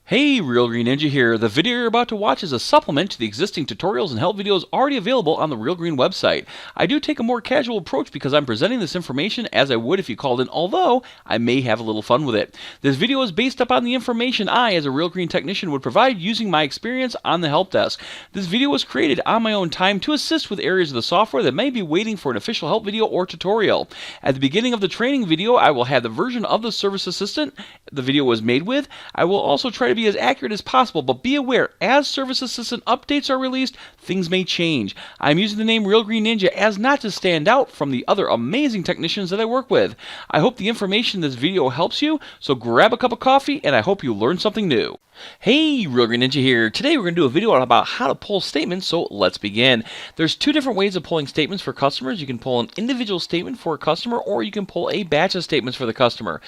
Hey, Real Green Ninja here. The video you're about to watch is a supplement to the existing tutorials and help videos already available on the Real Green website. I do take a more casual approach because I'm presenting this information as I would if you called in, although I may have a little fun with it. This video is based upon the information I, as a Real Green technician, would provide using my experience on the help desk. This video was created on my own time to assist with areas of the software that may be waiting for an official help video or tutorial. At the beginning of the training video, I will have the version of the Service Assistant the video was made with. I will also try to be as accurate as possible, but be aware, as Service Assistant updates are released, things may change. I'm using the name Real Green Ninja as not to stand out from the other amazing technicians that I work with. I hope the information in this video helps you, so grab a cup of coffee and I hope you learn something new. Hey, Real Green Ninja here. Today we're going to do a video about how to pull statements, so let's begin. There's two different ways of pulling statements for customers. You can pull an individual statement for a customer, or you can pull a batch of statements for the customer,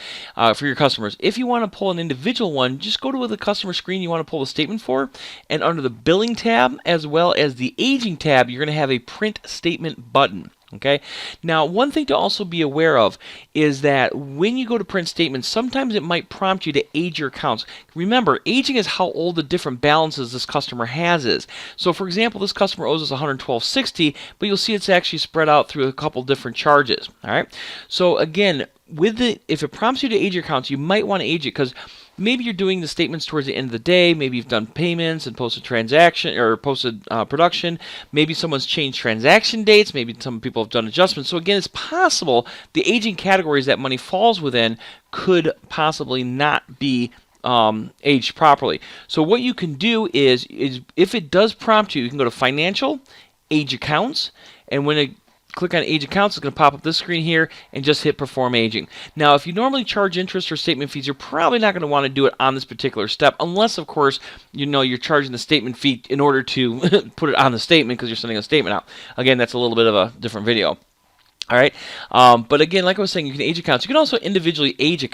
for your customers. If you want to pull an individual one, just go to the customer screen you want to pull the statement for, and under the Billing tab as well as the Aging tab, you're going to have a Print Statement button. Okay. Now, one thing to also be aware of is that when you go to print statements, sometimes it might prompt you to age your accounts. Remember, aging is how old the different balances this customer has is. So, for example, this customer owes us $112.60, but you'll see it's actually spread out through a couple different charges. All right. So, again, if it prompts you to age your accounts, you might want to age it because maybe you're doing the statements towards the end of the day. Maybe you've done payments and posted transaction or posted production. Maybe someone's changed transaction dates. Maybe some people have done adjustments. So again, it's possible the aging categories that money falls within could possibly not be aged properly. So what you can do is if it does prompt you, you can go to Financial, Age Accounts, and when it click on Age Accounts, it's going to pop up this screen here and just hit Perform Aging. Now, if you normally charge interest or statement fees, you're probably not going to want to do it on this particular step unless, of course, you know you're charging the statement fee in order to put it on the statement because you're sending a statement out. Again, that's a little bit of a different video. All right, but again, like I was saying, you can age accounts. You can also individually age an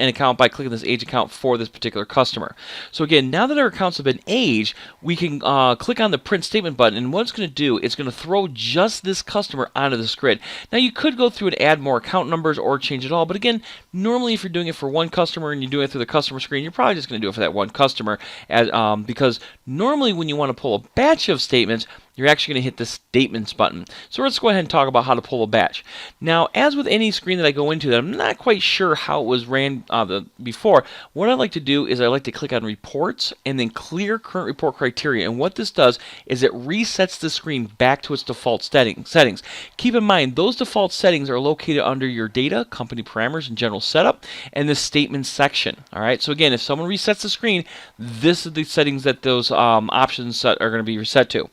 account by clicking this age account for this particular customer. So again, now that our accounts have been aged, we can click on the print statement button, and what it's going to do is going to throw just this customer onto this grid. Now you could go through and add more account numbers or change it all, but again, normally if you're doing it for one customer and you're doing it through the customer screen, you're probably just going to do it for that one customer, because normally when you want to pull a batch of statements, you're actually going to hit the Statements button. So let's go ahead and talk about how to pull a batch. Now, as with any screen that I go into that I'm not quite sure how it was ran before, what I like to do is I like to click on Reports and then Clear Current Report Criteria. And what this does is it resets the screen back to its default settings. Keep in mind, those default settings are located under your Data, Company Parameters, and General Setup, and the Statements section. All right. So again, if someone resets the screen, this is the settings that those options are going to be reset to.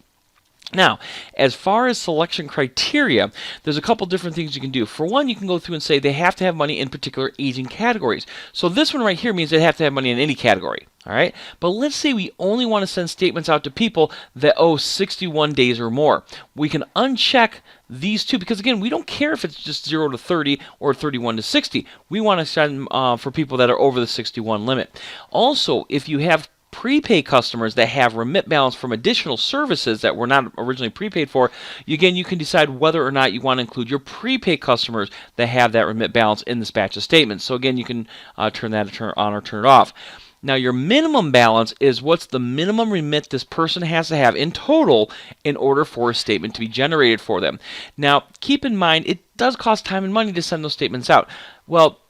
Now, as far as selection criteria, there's a couple different things you can do. For one, you can go through and say they have to have money in particular aging categories. So this one right here means they have to have money in any category. All right, but let's say we only want to send statements out to people that owe 61 days or more. We can uncheck these two because, again, we don't care if it's just 0 to 30 or 31 to 60. We want to send for people that are over the 61 limit. Also, if you have prepaid customers that have remit balance from additional services that were not originally prepaid for, again, you can decide whether or not you want to include your prepaid customers that have that remit balance in this batch of statements. So again, you can turn that on or turn it off. Now, your minimum balance is what's the minimum remit this person has to have in total in order for a statement to be generated for them. Now, keep in mind, it does cost time and money to send those statements out. Well,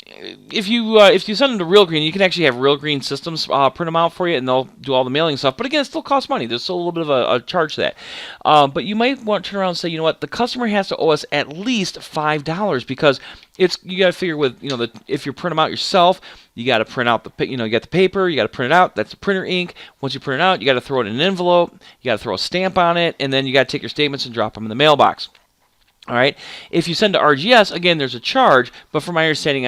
if you send them to Real Green, you can actually have Real Green systems print them out for you, and they'll do all the mailing stuff. But again, it still costs money. There's still a little bit of a charge to that. But you might want to turn around and say, you know what, the customer has to owe us at least $5 because you got to figure with if you print them out yourself, you got to print out you got the paper, you got to print it out. That's the printer ink. Once you print it out, you got to throw it in an envelope. You got to throw a stamp on it, and then you got to take your statements and drop them in the mailbox. All right. If you send to RGS, again, there's a charge, but from my understanding,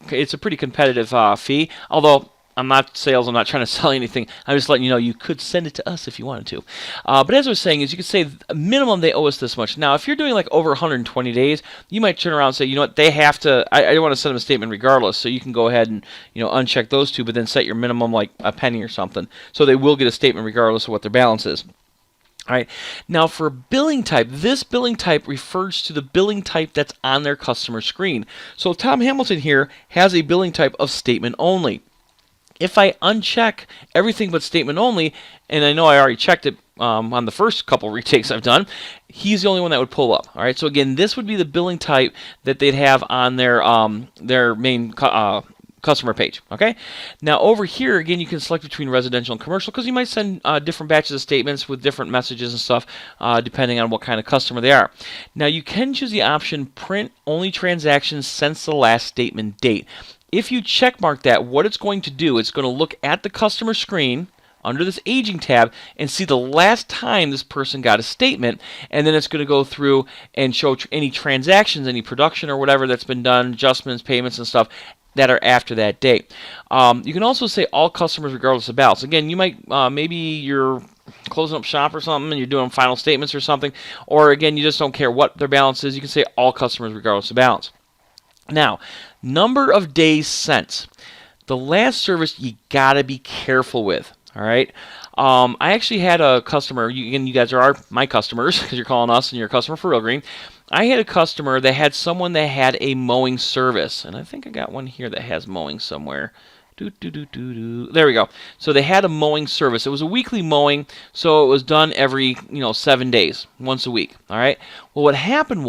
it's a pretty competitive fee. Although I'm not sales, I'm not trying to sell anything. I'm just letting you know you could send it to us if you wanted to. But as I was saying, is you could say minimum they owe us this much. Now, if you're doing like over 120 days, you might turn around and say, you know what, they have to. I want to send them a statement regardless. So you can go ahead and uncheck those two, but then set your minimum like a penny or something, so they will get a statement regardless of what their balance is. All right. Now, for billing type, this billing type refers to the billing type that's on their customer screen. So Tom Hamilton here has a billing type of statement only. If I uncheck everything but statement only, and I know I already checked it on the first couple retakes I've done, he's the only one that would pull up. All right, so again, this would be the billing type that they'd have on their main customer page. Okay, now over here again, you can select between residential and commercial because you might send different batches of statements with different messages and stuff depending on what kind of customer they are. Now you can choose the option print only transactions since the last statement date. If you check mark that, what it's going to do, it's going to look at the customer screen under this aging tab and see the last time this person got a statement, and then it's going to go through and show any transactions, any production or whatever that's been done, adjustments, payments and stuff that are after that date. You can also say all customers regardless of balance. Again, you might, maybe you're closing up shop or something and you're doing final statements or something, or again, you just don't care what their balance is. You can say all customers regardless of balance. Now, number of days sent. The last service you gotta be careful with. All right. I actually had a customer. Again, you guys are my customers because you're calling us and you're a customer for Real Green. I had a customer that had someone that had a mowing service, and I think I got one here that has mowing somewhere. There we go. So they had a mowing service. It was a weekly mowing, so it was done every 7 days, once a week. All right. Well, what happened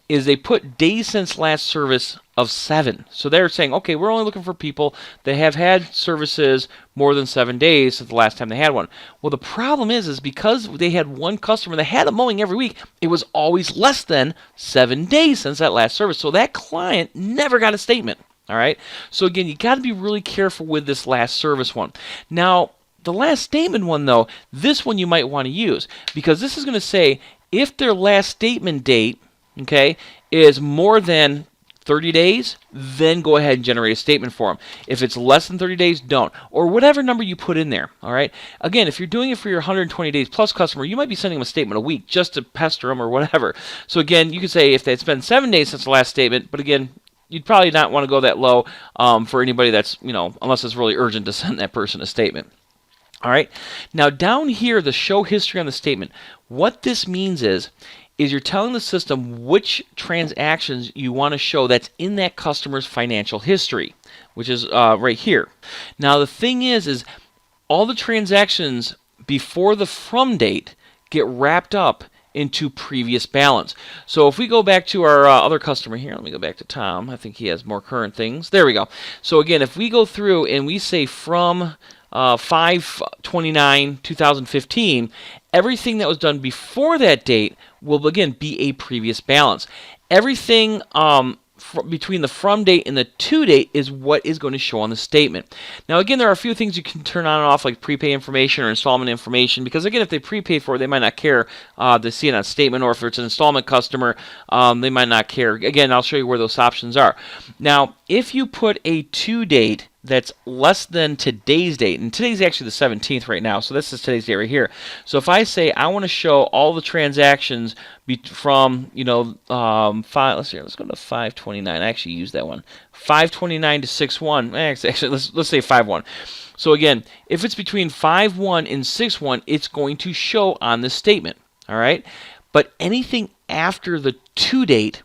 is they put days since last service of 7. So they're saying, okay, we're only looking for people that have had services more than 7 days since the last time they had one. Well, the problem is because they had one customer that had a mowing every week, it was always less than 7 days since that last service. So that client never got a statement. All right. So again, you got to be really careful with this last service one. Now, the last statement one, though, this one you might want to use because this is going to say if their last statement date, okay, is more than 30 days, then go ahead and generate a statement for them. If it's less than 30 days, don't. Or whatever number you put in there, all right? Again, if you're doing it for your 120 days plus customer, you might be sending them a statement a week just to pester them or whatever. So again, you could say if it's been 7 days since the last statement, but again, you'd probably not want to go that low for anybody that's, unless it's really urgent to send that person a statement. All right? Now down here, the show history on the statement, what this means is you're telling the system which transactions you want to show that's in that customer's financial history, which is right here. Now the thing is all the transactions before the from date get wrapped up into previous balance. So if we go back to our other customer here, let me go back to Tom. I think he has more current things. There we go. So again, if we go through and we say from 5/29/2015, everything that was done before that date will again be a previous balance. Everything between the from date and the to date is what is going to show on the statement. Now again, there are a few things you can turn on and off, like prepay information or installment information, because again, if they prepay for it, they might not care to see it on statement, or if it's an installment customer, they might not care. Again, I'll show you where those options are. Now, if you put a to date that's less than today's date, and today's actually the 17th right now, so this is today's date right here. So if I say I want to show all the transactions from, let's go to 529. I actually used that one. 529 to 61. Actually, let's say 51. So again, if it's between 51 and 61, it's going to show on this statement. All right, but anything after the to date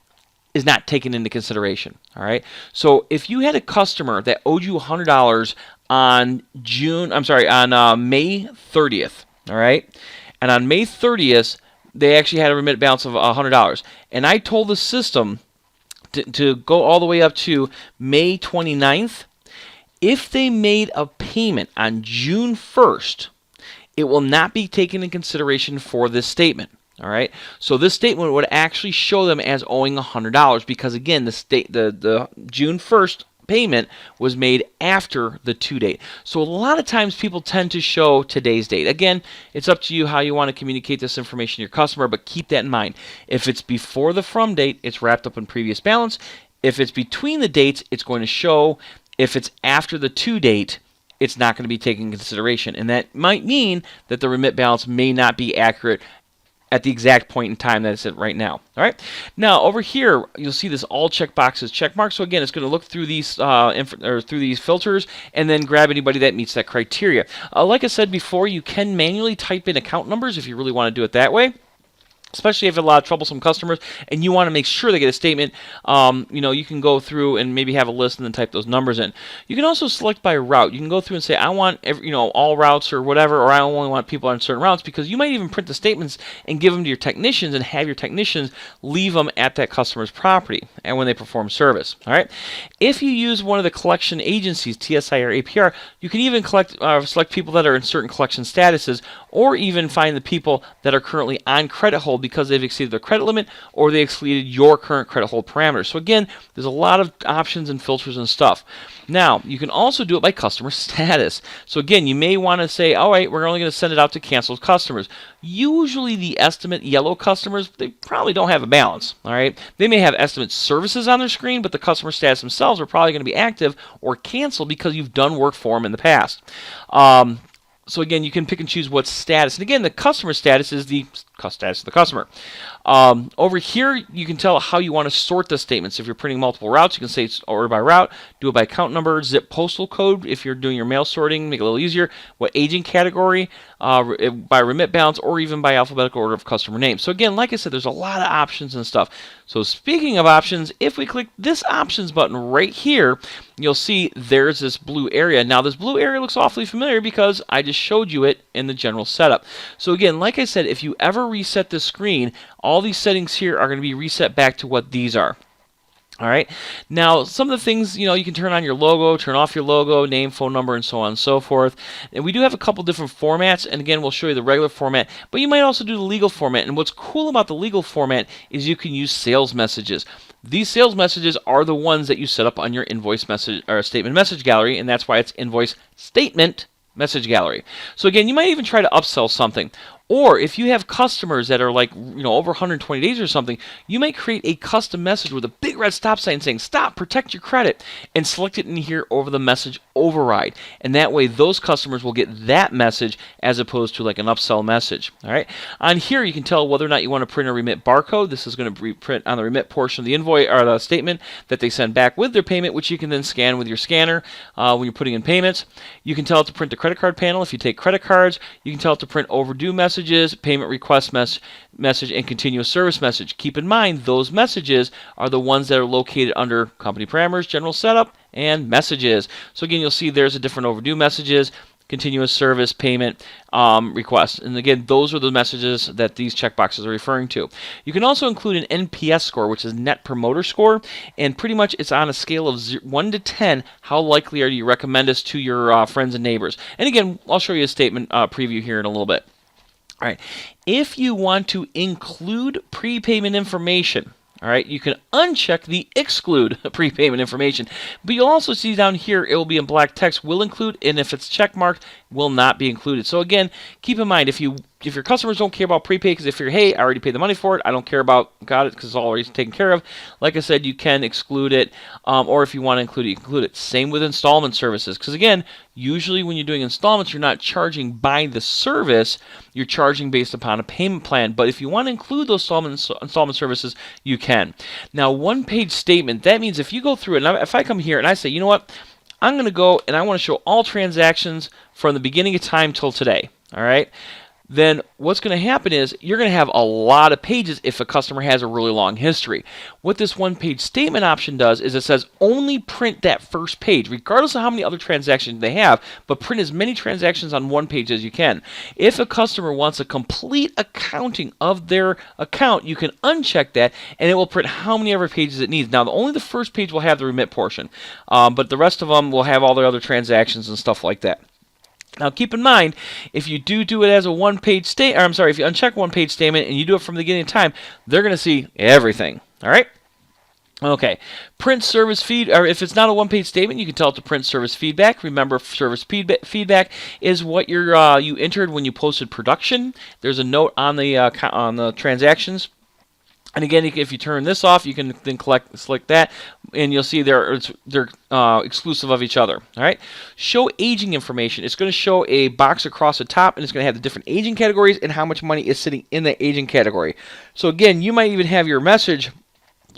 is not taken into consideration. All right. So if you had a customer that owed you $100 on May 30th, all right, and on May 30th they actually had a remit balance of $100, and I told the system to go all the way up to May 29th, if they made a payment on June 1st, it will not be taken into consideration for this statement. All right, so this statement would actually show them as owing $100 because again, the June 1st payment was made after the to date. So a lot of times people tend to show today's date. Again, it's up to you how you want to communicate this information to your customer, but keep that in mind. If it's before the from date, it's wrapped up in previous balance. If it's between the dates, it's going to show. If it's after the to date, it's not going to be taken into consideration, and that might mean that the remit balance may not be accurate at the exact point in time that it's at right now. All right. Now over here, you'll see this all checkboxes check mark. So again, it's going to look through these through these filters and then grab anybody that meets that criteria. Like I said before, you can manually type in account numbers if you really want to do it that way. especially if you have a lot of troublesome customers and you want to make sure they get a statement. You can go through and maybe have a list and then type those numbers in. You can also select by route. You can go through and say, I want all routes or whatever, or I only want people on certain routes, because you might even print the statements and give them to your technicians and have your technicians leave them at that customer's property and when they perform service. All right. If you use one of the collection agencies, TSI or APR, you can even select people that are in certain collection statuses, or even find the people that are currently on credit hold because they've exceeded their credit limit or they exceeded your current credit hold parameters. So again, there's a lot of options and filters and stuff. Now, you can also do it by customer status. So again, you may want to say, all right, we're only going to send it out to canceled customers. Usually the estimate yellow customers, they probably don't have a balance. All right, they may have estimate services on their screen, but the customer status themselves are probably going to be active or canceled because you've done work for them in the past. So again, you can pick and choose what status. And again, the customer status is the status of the customer. Over here, you can tell how you want to sort the statements. If you're printing multiple routes, you can say order by route, do it by account number, zip postal code. If you're doing your mail sorting, make it a little easier. What agent category, by remit balance, or even by alphabetical order of customer name. So again, like I said, there's a lot of options and stuff. So speaking of options, if we click this options button right here, you'll see there's this blue area. Now this blue area looks awfully familiar because I just showed you it in the general setup. So again, like I said, if you ever reset the screen, all these settings here are going to be reset back to what these are. All right. Now, some of the things, you can turn on your logo, turn off your logo, name, phone number, and so on and so forth. And we do have a couple different formats. And again, we'll show you the regular format, but you might also do the legal format. And what's cool about the legal format is you can use sales messages. These sales messages are the ones that you set up on your invoice message or statement message gallery, and that's why it's invoice statement message gallery. So again, you might even try to upsell something. Or if you have customers that are like, over 120 days or something, you might create a custom message with a big red stop sign saying, stop, protect your credit, and select it in here over the message override. And that way, those customers will get that message as opposed to like an upsell message. All right. On here, you can tell whether or not you want to print a remit barcode. This is going to print on the remit portion of the invoice or the statement that they send back with their payment, which you can then scan with your scanner when you're putting in payments. You can tell it to print the credit card panel if you take credit cards. You can tell it to print overdue messages, payment request message, and continuous service message. Keep in mind, those messages are the ones that are located under company parameters, general setup, and messages. So again, you'll see there's a different overdue messages, continuous service, payment request. And again, those are the messages that these checkboxes are referring to. You can also include an NPS score, which is Net Promoter Score, and pretty much it's on a scale of 1 to 10. How likely are you to recommend us to your friends and neighbors? And again, I'll show you a statement preview here in a little bit. All right, if you want to include prepayment information, all right, you can uncheck the exclude prepayment information, but you'll also see down here it will be in black text, will include, and if it's check marked, will not be included. So again, keep in mind, if your customers don't care about prepay, because if you're, hey, I already paid the money for it, I don't care about, got it, because it's already taken care of. Like I said, you can exclude it, or if you want to include it, you can include it. Same with installment services, because again, usually when you're doing installments, you're not charging by the service, you're charging based upon a payment plan. But if you want to include those installment services, you can. Now, one-page statement, that means if you go through it, and if I come here and I say, you know what, I'm going to go and I want to show all transactions from the beginning of time till today, all right? Then what's going to happen is you're going to have a lot of pages if a customer has a really long history. What this one-page statement option does is it says only print that first page, regardless of how many other transactions they have, but print as many transactions on one page as you can. If a customer wants a complete accounting of their account, you can uncheck that, and it will print how many ever pages it needs. Now, only the first page will have the remit portion, but the rest of them will have all their other transactions and stuff like that. Now, keep in mind, if you do it as a one-page statement, I'm sorry, if you uncheck one-page statement and you do it from the beginning of time, they're going to see everything. All right? Okay. Print service feed, or if it's not a one-page statement, you can tell it to print service feedback. Remember, service feedback is what you entered when you posted production. There's a note on the transactions. And again, if you turn this off, you can then select that, and you'll see they're exclusive of each other. All right. Show aging information. It's going to show a box across the top, and it's going to have the different aging categories and how much money is sitting in the aging category. So again, you might even have your message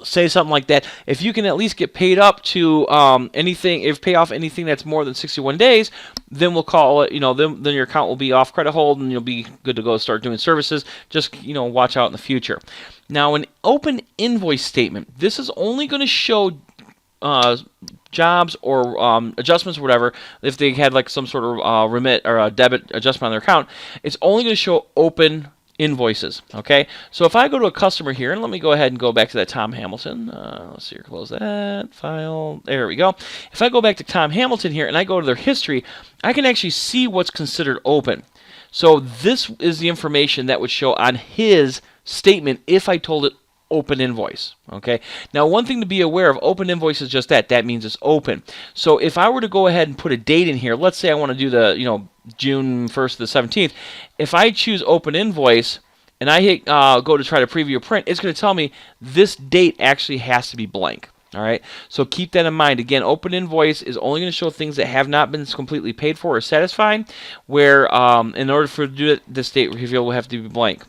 say something like that. If you can at least get paid up to pay off anything that's more than 61 days, then we'll call it, then your account will be off credit hold and you'll be good to go start doing services. Just, watch out in the future. Now, an open invoice statement, this is only going to show jobs or adjustments or whatever. If they had like some sort of remit or a debit adjustment on their account, it's only going to show open invoices. Okay, so if I go to a customer here, and let me go ahead and go back to that Tom Hamilton. Let's see here, close that file. There we go. If I go back to Tom Hamilton here and I go to their history, I can actually see what's considered open. So this is the information that would show on his statement if I told it open invoice. Okay. Now, one thing to be aware of, open invoice is just that. That means it's open. So if I were to go ahead and put a date in here, let's say I want to do the June 1st to the 17th. If I choose open invoice and I hit go to try to preview a print, it's going to tell me this date actually has to be blank. All right. So keep that in mind. Again, open invoice is only going to show things that have not been completely paid for or satisfied. Where in order for to do it, this date reveal will have to be blank.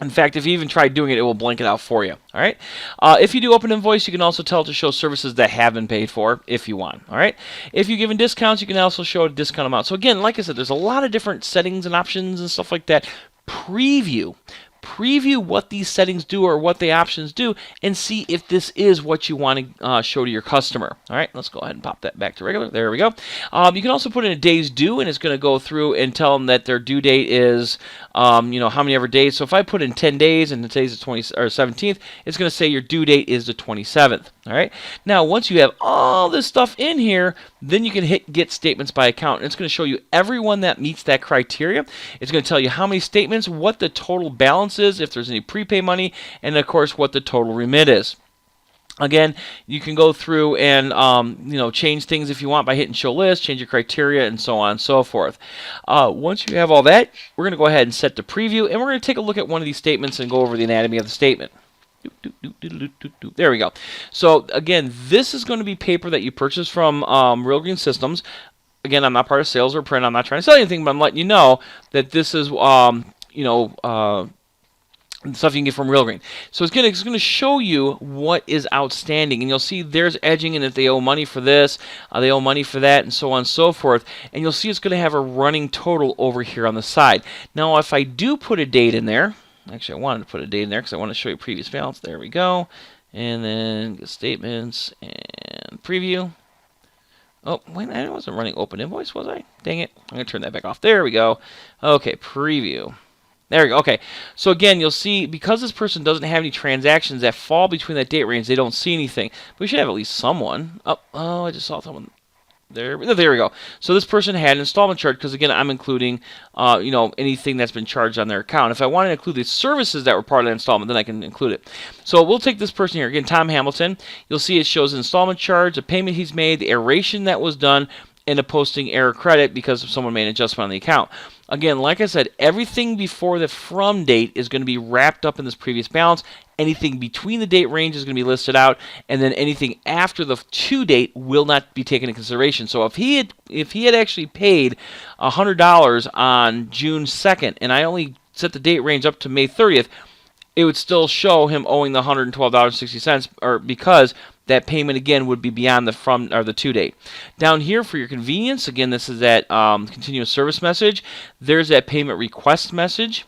In fact, if you even try doing it, it will blank it out for you. All right. If you do open invoice, you can also tell it to show services that have been paid for if you want. All right. If you're given discounts, you can also show a discount amount. So again, like I said, there's a lot of different settings and options and stuff like that. Preview what these settings do or what the options do and see if this is what you want to show to your customer. All right, let's go ahead and pop that back to regular. There we go. You can also put in a day's due, and it's going to go through and tell them that their due date is, how many ever days. So if I put in 10 days and today's the 17th, it's going to say your due date is the 27th. All right. Now, once you have all this stuff in here, then you can hit Get Statements by Account. And it's going to show you everyone that meets that criteria. It's going to tell you how many statements, what the total balance is, if there's any prepay money, and of course what the total remit is. Again, you can go through and change things if you want by hitting Show List, change your criteria, and so on and so forth. Once you have all that, we're going to go ahead and set the preview, and we're going to take a look at one of these statements and go over the anatomy of the statement. There we go. So again, this is going to be paper that you purchase from Real Green Systems. Again, I'm not part of sales or print. I'm not trying to sell anything, but I'm letting you know that this is stuff you can get from Real Green. So it's going to show you what is outstanding, and you'll see there's edging, and if they owe money for this, they owe money for that, and so on and so forth. And you'll see it's going to have a running total over here on the side. Now, if I do put a date in there, actually I wanted to put a date in there because I want to show you previous balance. There we go. And then Get Statements and Preview. Oh, wait, I wasn't running open invoice, was I? Dang it. I'm going to turn that back off. There we go. Okay, Preview. There we go. Okay, so again, you'll see, because this person doesn't have any transactions that fall between that date range, they don't see anything. But we should have at least someone. Oh, I just saw someone. There we go. So this person had an installment charge because, again, I'm including, anything that's been charged on their account. If I want to include the services that were part of that installment, then I can include it. So we'll take this person here. Again, Tom Hamilton. You'll see it shows an installment charge, the payment he's made, the aeration that was done, and a posting error credit because someone made an adjustment on the account. Again, like I said, everything before the from date is going to be wrapped up in this previous balance. Anything between the date range is going to be listed out, and then anything after the to date will not be taken into consideration. So if he had actually paid $100 on June 2nd, and I only set the date range up to May 30th, it would still show him owing the $112.60, or because that payment again would be beyond the from or the to date. Down here for your convenience, again, this is that continuous service message. There's that payment request message.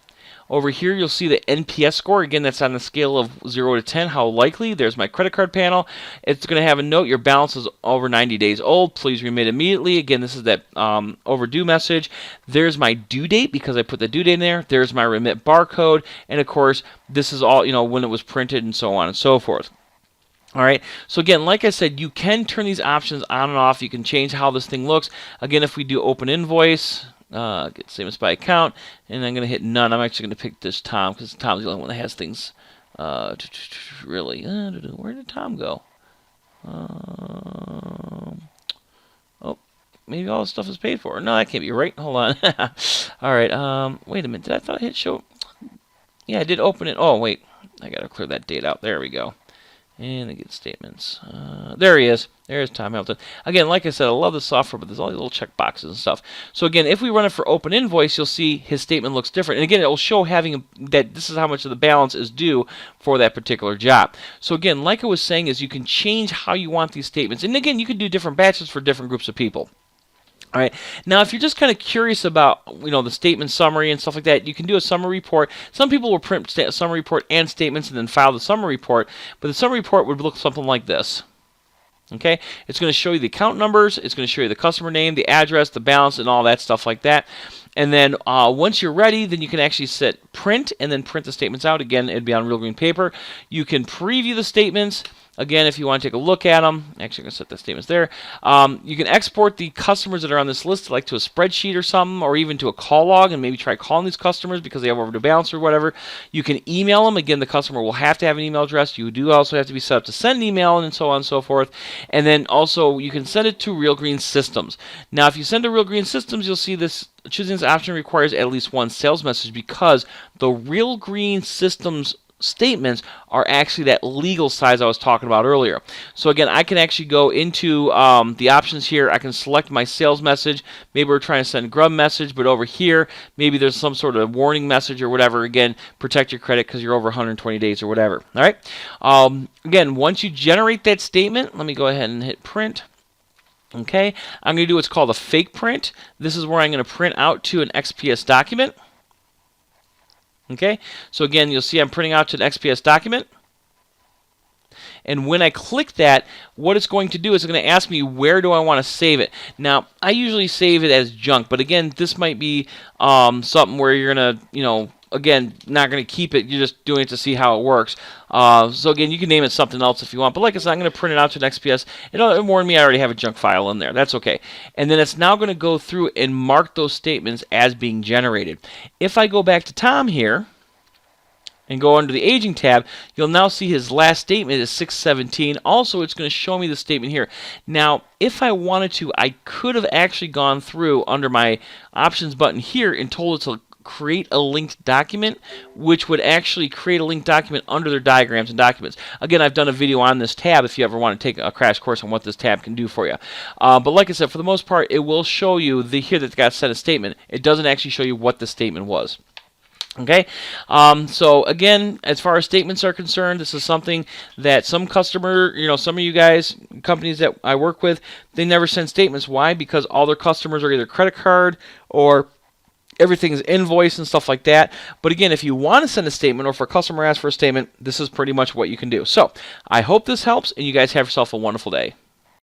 Over here, you'll see the NPS score. Again, that's on the scale of 0 to 10. How likely? There's my credit card panel. It's going to have a note. Your balance is over 90 days old. Please remit immediately. Again, this is that overdue message. There's my due date because I put the due date in there. There's my remit barcode. And, of course, this is all, when it was printed and so on and so forth. All right, so again, like I said, you can turn these options on and off. You can change how this thing looks. Again, if we do open invoice, Get Statements by Account, and I'm going to hit none. I'm actually going to pick this Tom because Tom's the only one that has things really. Where did Tom go? Oh, maybe all this stuff is paid for. No, that can't be right. Hold on. All right, wait a minute. Did I thought I hit show? Yeah, I did open it. Oh, wait. I got to clear that date out. There we go. And I Get Statements. There he is. There's Tom Hamilton. Again, like I said, I love the software, but there's all these little check boxes and stuff. So again, if we run it for open invoice, you'll see his statement looks different. And again, it will show that this is how much of the balance is due for that particular job. So again, like I was saying, is you can change how you want these statements. And again, you can do different batches for different groups of people. All right. Now, if you're just kind of curious about, the statement summary and stuff like that, you can do a summary report. Some people will print summary report and statements and then file the summary report, but the summary report would look something like this. Okay, it's going to show you the account numbers, it's going to show you the customer name, the address, the balance, and all that stuff like that. And then once you're ready, then you can actually set print and then print the statements out. Again, it'd be on real green paper. You can preview the statements. Again, if you want to take a look at them, actually I'm going to set the statements there. You can export the customers that are on this list like to a spreadsheet or something, or even to a call log and maybe try calling these customers because they have overdue balance or whatever. You can email them. Again, the customer will have to have an email address. You do also have to be set up to send an email and so on and so forth. And then also you can send it to Real Green Systems. Now, if you send to Real Green Systems, you'll see this. Choosing this option requires at least one sales message because the Real Green Systems statements are actually that legal size I was talking about earlier. So again, I can actually go into the options here. I can select my sales message. Maybe we're trying to send a grub message, but over here, maybe there's some sort of warning message or whatever. Again, protect your credit because you're over 120 days or whatever. All right. Again, once you generate that statement, let me go ahead and hit print. Okay, I'm going to do what's called a fake print. This is where I'm going to print out to an XPS document. Okay, so again, you'll see I'm printing out to an XPS document. And when I click that, what it's going to do is it's going to ask me where do I want to save it. Now, I usually save it as junk, but again, this might be something where you're going to, again, not going to keep it. You're just doing it to see how it works. So again, you can name it something else if you want. But like I said, I'm going to print it out to an XPS. It'll warn me I already have a junk file in there. That's okay. And then it's now going to go through and mark those statements as being generated. If I go back to Tom here and go under the aging tab, you'll now see his last statement is 6/17. Also, it's going to show me the statement here. Now, if I wanted to, I could have actually gone through under my options button here and told it to create a linked document, which would actually create a linked document under their diagrams and documents. Again, I've done a video on this tab if you ever want to take a crash course on what this tab can do for you. But like I said, for the most part, it will show you here that it's got set a statement. It doesn't actually show you what the statement was. Okay, so again, as far as statements are concerned, this is something that some customer, some of you guys, companies that I work with, they never send statements. Why? Because all their customers are either credit card or everything is invoice and stuff like that. But again, if you want to send a statement or if a customer asks for a statement, this is pretty much what you can do. So I hope this helps and you guys have yourself a wonderful day.